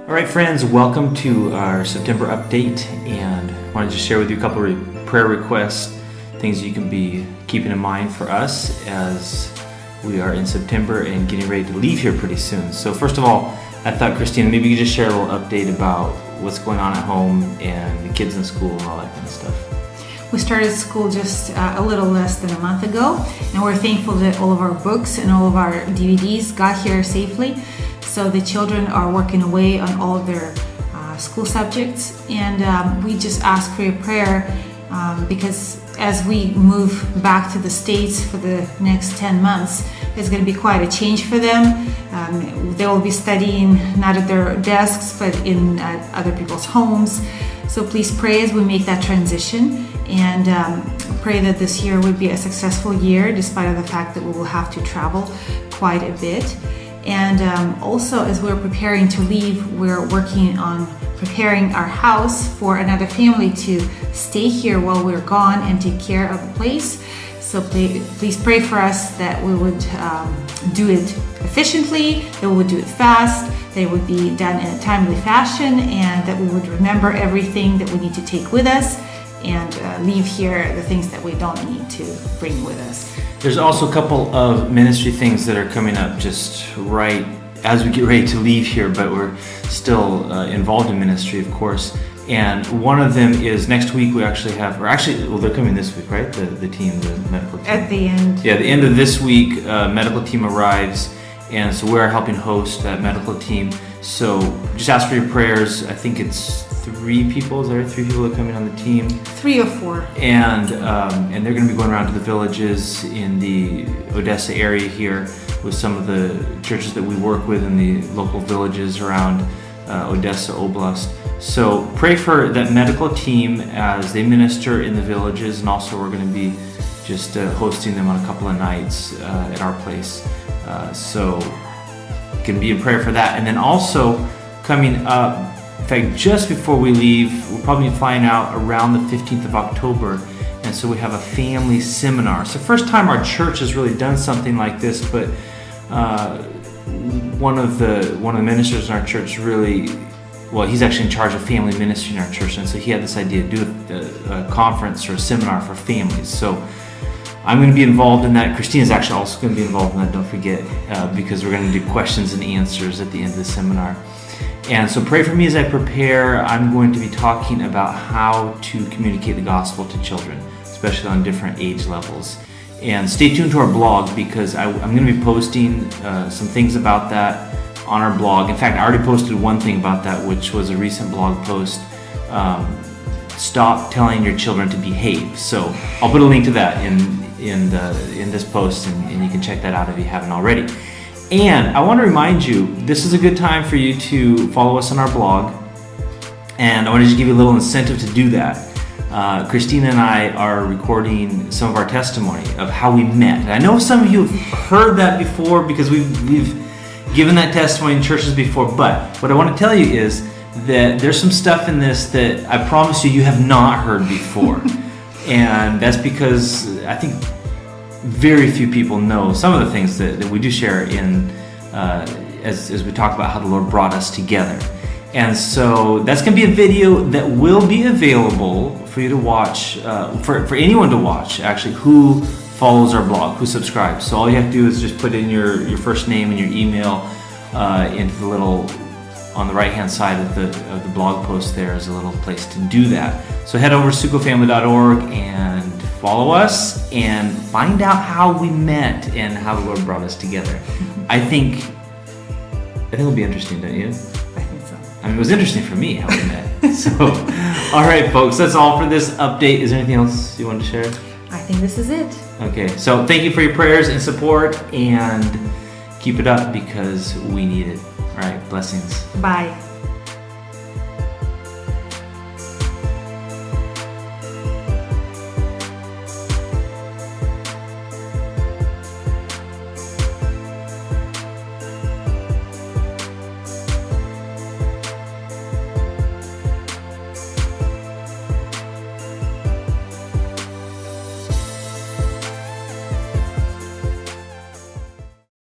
All right, friends, welcome to our September update, and I wanted to share with you a couple of prayer requests, things you can be keeping in mind for us as we are in September and getting ready to leave here pretty soon. So first of all, I thought, Christina, maybe you could just share a little update about what's going on at home and the kids in school and all that kind of stuff. We started school just a little less than a month ago, and we're thankful that all of our books and all of our DVDs got here safely. So the children are working away on all of their school subjects, and we just ask for your prayer because as we move back to the States for the next 10 months, it's going to be quite a change for them. They will be studying not at their desks, but in other people's homes. So please pray as we make that transition, and pray that this year would be a successful year despite of the fact that we will have to travel quite a bit. And also, as we're preparing to leave, we're working on preparing our house for another family to stay here while we're gone and take care of the place. So please pray for us that we would do it efficiently, that we would do it fast, that it would be done in a timely fashion, and that we would remember everything that we need to take with us and leave here the things that we don't need to bring with us. There's also a couple of ministry things that are coming up just right as we get ready to leave here, but we're still involved in ministry, of course. And one of them is next week we actually have, well, they're coming this week, right? The team, the medical team. At the end. Yeah, the end of this week, medical team arrives, and so we're helping host that medical team. So just ask for your prayers. I think it's 3 people. Is there 3 people that are coming on the team? 3 or 4. And they're going to be going around to the villages in the Odessa area here with some of the churches that we work with in the local villages around Odessa Oblast. So pray for that medical team as they minister in the villages, and also we're going to be just hosting them on a couple of nights at our place. So you can be in prayer for that. And then also coming up, in fact, just before we leave, we'll probably be flying out around the 15th of October, and so we have a family seminar. It's the first time our church has really done something like this, but one of the ministers in our church he's actually in charge of family ministry in our church, and so he had this idea to do a conference or a seminar for families. So I'm going to be involved in that. Christina's actually also going to be involved in that, don't forget, because we're going to do questions and answers at the end of the seminar. And so pray for me as I prepare. I'm going to be talking about how to communicate the gospel to children, especially on different age levels. And stay tuned to our blog, because I'm going to be posting some things about that on our blog. In fact, I already posted one thing about that, which was a recent blog post. Stop telling your children to behave. So I'll put a link to that in this post, and you can check that out if you haven't already. And I want to remind you, this is a good time for you to follow us on our blog, and I want to just give you a little incentive to do that. Christina and I are recording some of our testimony of how we met. And I know some of you have heard that before because we've given that testimony in churches before, but what I want to tell you is that there's some stuff in this that I promise you have not heard before. And that's because I think very few people know some of the things that we do share in as we talk about how the Lord brought us together. And so that's going to be a video that will be available for you to watch, for anyone to watch, actually, who follows our blog, who subscribes. So all you have to do is just put in your first name and your email into the little, on the right-hand side of the blog post. There is a little place to do that. So head over to sucofamily.org and follow us and find out how we met and how the Lord brought us together. I think it'll be interesting, don't you? I think so. I mean, it was interesting for me how we met. So, all right, folks, that's all for this update. Is there anything else you want to share? I think this is it. Okay, so thank you for your prayers and support, and keep it up because we need it. All right, blessings. Bye.